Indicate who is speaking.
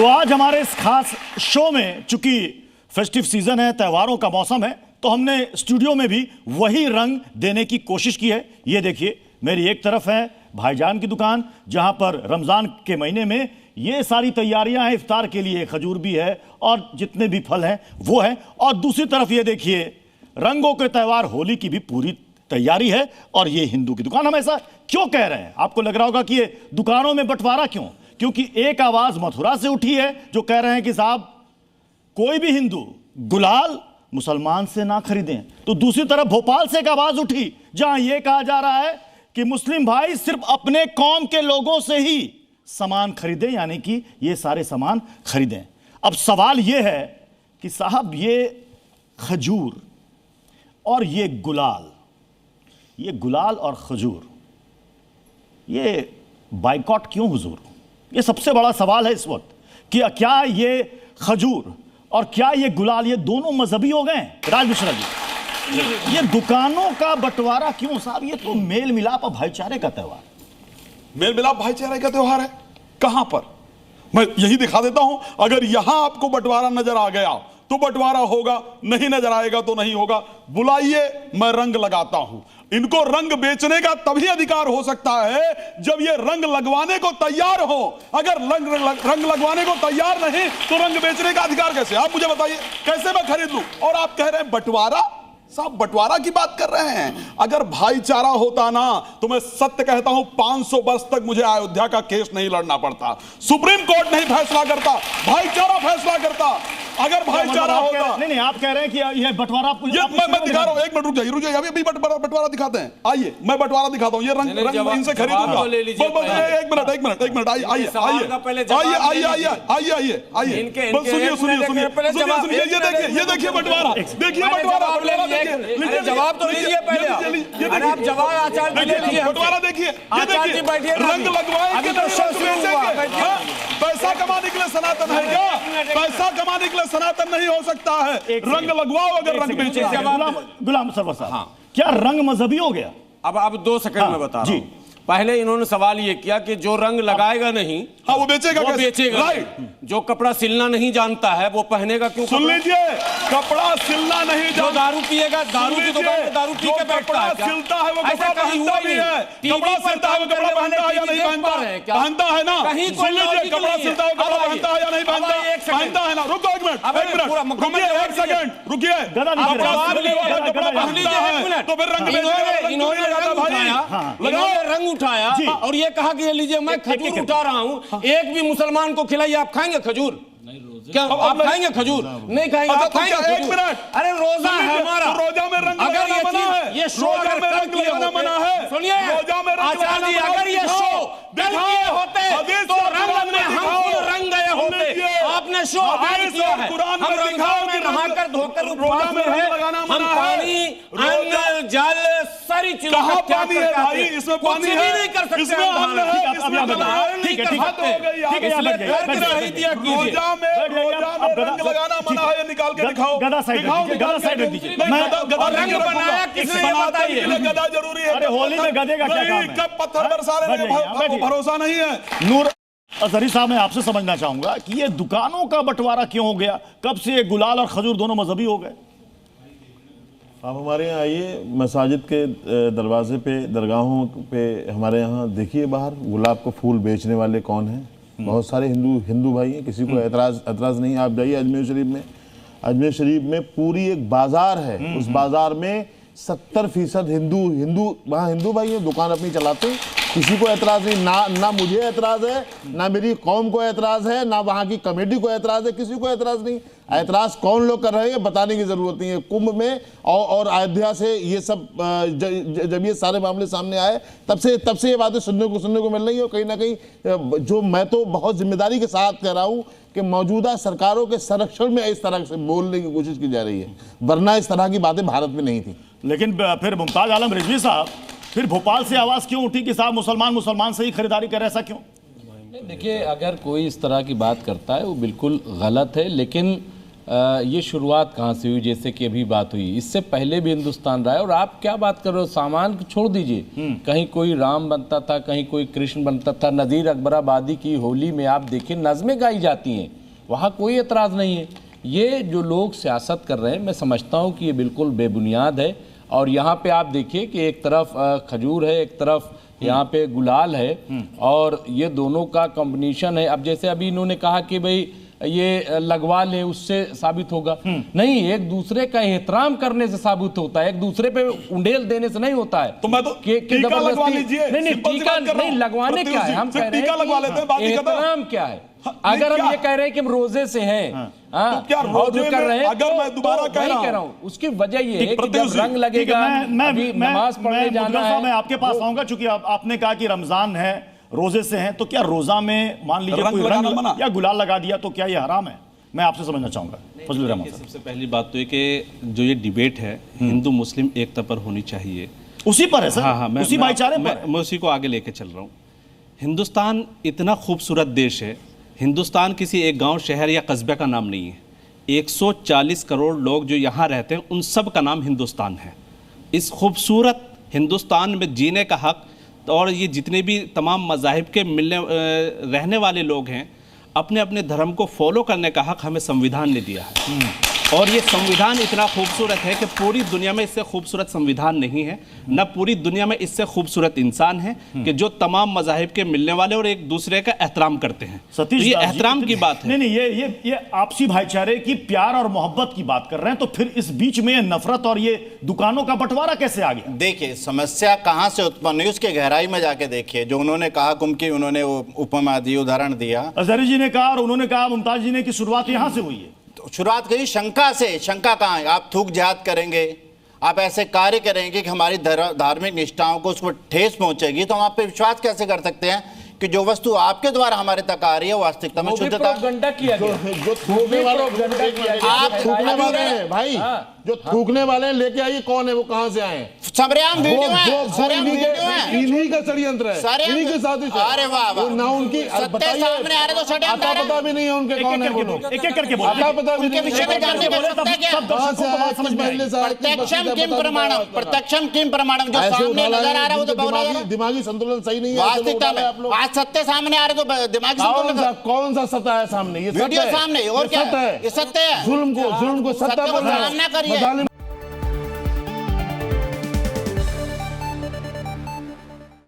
Speaker 1: तो आज हमारे इस खास शो में चूंकि फेस्टिव सीजन है, त्योहारों का मौसम है, तो हमने स्टूडियो में भी वही रंग देने की कोशिश की है। ये देखिए, मेरी एक तरफ है भाईजान की दुकान, जहां पर रमजान के महीने में ये सारी तैयारियां हैं। इफ्तार के लिए खजूर भी है और जितने भी फल हैं वो हैं। और दूसरी तरफ ये देखिए, रंगों के त्यौहार होली की भी पूरी तैयारी है। और ये हिंदू की दुकान। हम ऐसा क्यों कह रहे हैं? आपको लग रहा होगा कि ये दुकानों में बंटवारा क्यों? क्योंकि एक आवाज मथुरा से उठी है जो कह रहे हैं कि साहब कोई भी हिंदू गुलाल मुसलमान से ना खरीदें। तो दूसरी तरफ भोपाल से एक आवाज उठी जहां यह कहा जा रहा है कि मुस्लिम भाई सिर्फ अपने कौम के लोगों से ही सामान खरीदें, यानी कि ये सारे सामान खरीदें। अब सवाल यह है कि साहब ये खजूर और ये गुलाल और खजूर, ये बाइकॉट क्यों हुजूर? ये सबसे बड़ा सवाल है इस वक्त कि क्या ये खजूर और क्या ये गुलाल, ये दोनों मजहबी हो गए? राज मिश्रा जी, ये दुकानों का बंटवारा क्यों साहब? ये तो मेल मिलाप और भाईचारे का त्योहार।
Speaker 2: मेल मिलाप भाईचारे का त्योहार है। कहां पर? मैं यही दिखा देता हूं। अगर यहां आपको बंटवारा नजर आ गया तो बंटवारा होगा, नहीं नजर आएगा तो नहीं होगा। बुलाइए, मैं रंग लगाता हूं। इनको रंग बेचने का तभी अधिकार हो सकता है जब ये रंग लगवाने को तैयार हो। अगर रंग लगवाने को तैयार नहीं तो रंग बेचने का अधिकार कैसे? आप मुझे बताइए, कैसे मैं खरीद लूं? और आप कह रहे हैं बंटवारा। साहब बंटवारा की बात कर रहे हैं। अगर भाईचारा होता ना तो मैं सत्य कहता हूं 500 वर्ष तक मुझे अयोध्या का केस नहीं लड़ना पड़ता। सुप्रीम कोर्ट नहीं फैसला करता, भाईचारा फैसला करता। अगर भाईचारा होता।
Speaker 1: नहीं, आप कह रहे हैं कि यह बंटवारा आपको
Speaker 2: मैं दिखा रहा हूं। एक मिनट रुक जाइए, अभी बंटवारा दिखाते हैं। आइए, मैं बंटवारा दिखाता हूं। ये रंग इनसे खरीदूंगा। एक मिनट आइए, ये देखिए बंटवारा, देखिए बंटवारा,
Speaker 3: जवाब तो लीजिए पहले। आप जवाब आचार्य ले लीजिए।
Speaker 2: बंटवारा देखिए, ये देखिए, रंग लगवाएंगे तो पैसा कमाने के लिए सनातन है क्या? पैसा कमाने के लिए सनातन नहीं हो सकता है। रंग लगवाओ अगर रंग बेचो।
Speaker 1: गुलाम सरवर साहब, क्या रंग मजहबी हो गया?
Speaker 3: अब 2 सेकंड में बता रहा हूं। पहले इन्होंने सवाल ये किया कि जो रंग लगाएगा नहीं,
Speaker 2: हाँ, वो बेचेगा,
Speaker 3: वो बेचेगा। जो कपड़ा सिलना नहीं जानता है वो पहनेगा क्यों?
Speaker 2: सुन लीजिए, कपड़ा सिलना नहीं
Speaker 3: जो दारू पिएगा, दारू की दुकान में दारू पी के बैठता है,
Speaker 2: सिलता है वो कपड़ा पहनता भी है। कपड़ा सिलता है वो कपड़ा पहनता है या नहीं पहनता? पहनता है ना। सुन लीजिए, कपड़ा सिलता है वो कपड़ा पहनता है या नहीं पहनता? पहनता है ना। रुको एक मिनट, एक सेकंड रुकिए। कपड़ा पहनता है तो फिर
Speaker 3: रंग उठाया और ये कहा कि ये लीजिए मैं खजूर उठा रहा हूं, एक भी मुसलमान को खिलाइए। आप खाएंगे खजूर? क्या आप खाएंगे खजूर? नहीं खाएंगे। आप खाएंगे?
Speaker 2: एक मिनट,
Speaker 3: अरे रोजा है हमारा।
Speaker 2: रोजा में रंग
Speaker 3: अगर ये शो अगर रंग किए
Speaker 2: मना है,
Speaker 3: सुनिए आचार्य जी, अगर ये शो कल किए होते तो रंग में हम क्यों रंग गए होते? आपने शो आज किया है। हम रंगाओं में नहाकर धोकर उपवास में है। हम पानी, अन्न, जल सारी चीजों का त्याग करके
Speaker 2: इसमें पानी है,
Speaker 3: नहीं कर सकते।
Speaker 2: रंग लगाना मना है, निकाल के दिखाओ।
Speaker 1: गदा साइड रख दीजिए।
Speaker 3: रंग बनाया किसने ये बताइए?
Speaker 2: गदा जरूरी है।
Speaker 1: अरे होली में गधे का क्या काम है?
Speaker 2: कब पत्थर बरसा रहे हैं, भरोसा नहीं है।
Speaker 1: नूर अजहरी साहब, मैं आपसे समझना चाहूंगा कि ये दुकानों का बंटवारा क्यों हो गया? कब से ये गुलाल और खजूर दोनों मजहबी हो गए?
Speaker 4: आप हमारे यहाँ आइए, मसाजिद के दरवाजे पे, दरगाहों पे हमारे यहाँ देखिए, बाहर गुलाब को फूल बेचने वाले कौन हैं? बहुत सारे हिंदू भाई हैं, किसी को एतराज़ नहीं। आप जाइए अजमेर शरीफ में, अजमेर शरीफ में पूरी एक बाजार है। उस बाजार में 70% हिंदू वहाँ हिंदू भाई हैं, दुकान अपनी चलाते हैं। किसी को एतराज़ नहीं, ना मुझे एतराज़ है, ना मेरी कौम को एतराज़ है, ना वहाँ की कमेटी को एतराज़ है, किसी को एतराज़ नहीं। एतराज़ कौन लोग कर रहे हैं बताने की ज़रूरत नहीं है। कुंभ में और अयोध्या से ये सब जब ये सारे मामले सामने आए तब से ये बातें सुनने को मिल रही है। और कहीं ना कहीं जो मैं तो बहुत जिम्मेदारी के साथ कह रहा हूँ कि मौजूदा सरकारों के संरक्षण में इस तरह से बोलने की कोशिश की जा रही है, वरना इस तरह की बातें भारत में नहीं थी।
Speaker 1: लेकिन फिर मुमताज आलम रिजवी साहब, फिर भोपाल से आवाज़ क्यों उठी कि साहब मुसलमान से ही खरीदारी करे? ऐसा क्यों?
Speaker 5: देखिए, अगर कोई इस तरह की बात करता है वो बिल्कुल गलत है, लेकिन
Speaker 3: ये शुरुआत कहाँ से हुई, जैसे कि अभी बात हुई, इससे पहले भी हिंदुस्तान रहा है। और आप क्या बात कर रहे हो, सामान छोड़ दीजिए, कहीं कोई राम बनता था, कहीं कोई कृष्ण बनता था। नज़ीर अकबराबादी की होली में आप देखिए नज़में गाई जाती हैं, वहाँ कोई एतराज़ नहीं है। ये जो लोग सियासत कर रहे हैं, मैं समझता हूँ कि ये बिल्कुल बेबुनियाद है। और यहाँ पे आप देखिए कि एक तरफ खजूर है, एक तरफ यहाँ पे गुलाल है, और ये दोनों का कॉम्बिनेशन है। अब जैसे अभी इन्होंने कहा कि भाई ये लगवा ले, उससे साबित होगा, नहीं, एक दूसरे का एहतराम करने से साबित होता है, एक दूसरे पे उंडेल देने से नहीं होता है।
Speaker 2: तो मैं तो टीका लगवा लीजिए।
Speaker 3: नहीं, टीका नहीं लगवाने क्या है, हम कह रहे हैं एहतराम क्या है। अगर हम ये कह रहे हैं कि हम रोजे से हैं,
Speaker 2: तो क्या रोजे
Speaker 3: कर रहे हैं,
Speaker 2: अगर मैं दोबारा कह रहा हूं,
Speaker 3: उसकी वजह ये है कि जब रंग लगेगा, नमाज पढ़ने जाना है।
Speaker 1: मैं आपके पास आऊंगा, चूंकि आपने कहा कि रमजान है, रोजे से हैं, तो क्या रोजा में मान लीजिए कोई रंग या गुलाल लगा दिया तो क्या ये हराम है? मैं आपसे समझना चाहूंगा फजलुर रहमान साहब।
Speaker 5: सबसे पहली बात तो ये कि जो ये डिबेट है हिंदू मुस्लिम एकता पर होनी चाहिए,
Speaker 1: उसी पर है सर।
Speaker 5: हाँ,
Speaker 1: उसी भाईचारे पर
Speaker 5: मैं उसी को आगे लेके चल रहा हूँ। हिंदुस्तान इतना खूबसूरत देश है, हिंदुस्तान किसी एक गांव, शहर या कस्बे का नाम नहीं है। 140 करोड़ लोग जो यहाँ रहते हैं, उन सब का नाम हिंदुस्तान है। इस खूबसूरत हिंदुस्तान में जीने का हक, और ये जितने भी तमाम मज़ाहिब के रहने वाले लोग हैं, अपने अपने धर्म को फॉलो करने का हक हमें संविधान ने दिया है। और ये संविधान इतना खूबसूरत है कि पूरी दुनिया में इससे खूबसूरत संविधान नहीं है, न पूरी दुनिया में इससे खूबसूरत इंसान है कि जो तमाम मज़ाहिब के मिलने वाले और एक दूसरे का एहतराम करते हैं।
Speaker 1: सतीश,
Speaker 5: ये एहतराम की बात है।
Speaker 1: नहीं, ये आपसी भाईचारे की, प्यार और मोहब्बत की बात कर रहे हैं, तो फिर इस बीच में ये नफरत और ये दुकानों का बंटवारा कैसे आ गया?
Speaker 6: देखिए, समस्या कहां से उत्पन्न हुई उसके गहराई में जाके देखिए। जो उन्होंने कहा, कुमकी उन्होंने उपमा दी, उदाहरण दिया,
Speaker 1: अजहरी जी ने कहा और उन्होंने कहा, मुमताज जी ने, की शुरुआत यहां से हुई है।
Speaker 6: शुरुआत करी शंका से। शंका कहाँ है? आप थूक जिहाद करेंगे, आप ऐसे कार्य करेंगे कि हमारी धार्मिक निष्ठाओं को उसको ठेस पहुंचेगी, तो हम आप पे विश्वास कैसे कर सकते हैं कि जो वस्तु आपके द्वारा हमारे तक आ रही है वास्तविकता में शुद्धता?
Speaker 4: जो थूकने वाले आप थूकने वाले हैं भाई, जो थूकने वाले हैं, लेके आइए कौन है वो, कहां से आए?
Speaker 6: सबरेआम वीडियो है, सबरेआम वीडियो है,
Speaker 4: इन्हीं का षड्यंत्र है, इन्हीं के साजिश है।
Speaker 6: अरे वाह वाह,
Speaker 4: ना उनकी
Speaker 6: सत्य सामने आ रहे तो षड्यंत्र है।
Speaker 4: पता भी नहीं है उनके कौन है वो लोग,
Speaker 1: एक एक करके बोलो,
Speaker 4: आता पता भी
Speaker 6: उनके
Speaker 4: नहीं
Speaker 6: विषय में जानने का सकता है क्या?
Speaker 4: कहां से आए, समझ में नहीं आ रहा।
Speaker 6: प्रत्यक्षम किम प्रमाणम, प्रत्यक्षम किम प्रमाणम, जो सामने नजर आ रहा है वो तो बहुत
Speaker 4: दिमागी संतुलन सही नहीं है
Speaker 6: वास्तविकता में। आज सत्य सामने आ रहे तो दिमागी संतुलन
Speaker 4: कौन सा सत्य है सामने? ये
Speaker 6: वीडियो सामने, और क्या
Speaker 4: सत्य है,
Speaker 6: ये सत्य है।
Speaker 4: जुल्म को सत्य बोलना है।
Speaker 6: सामना करिए।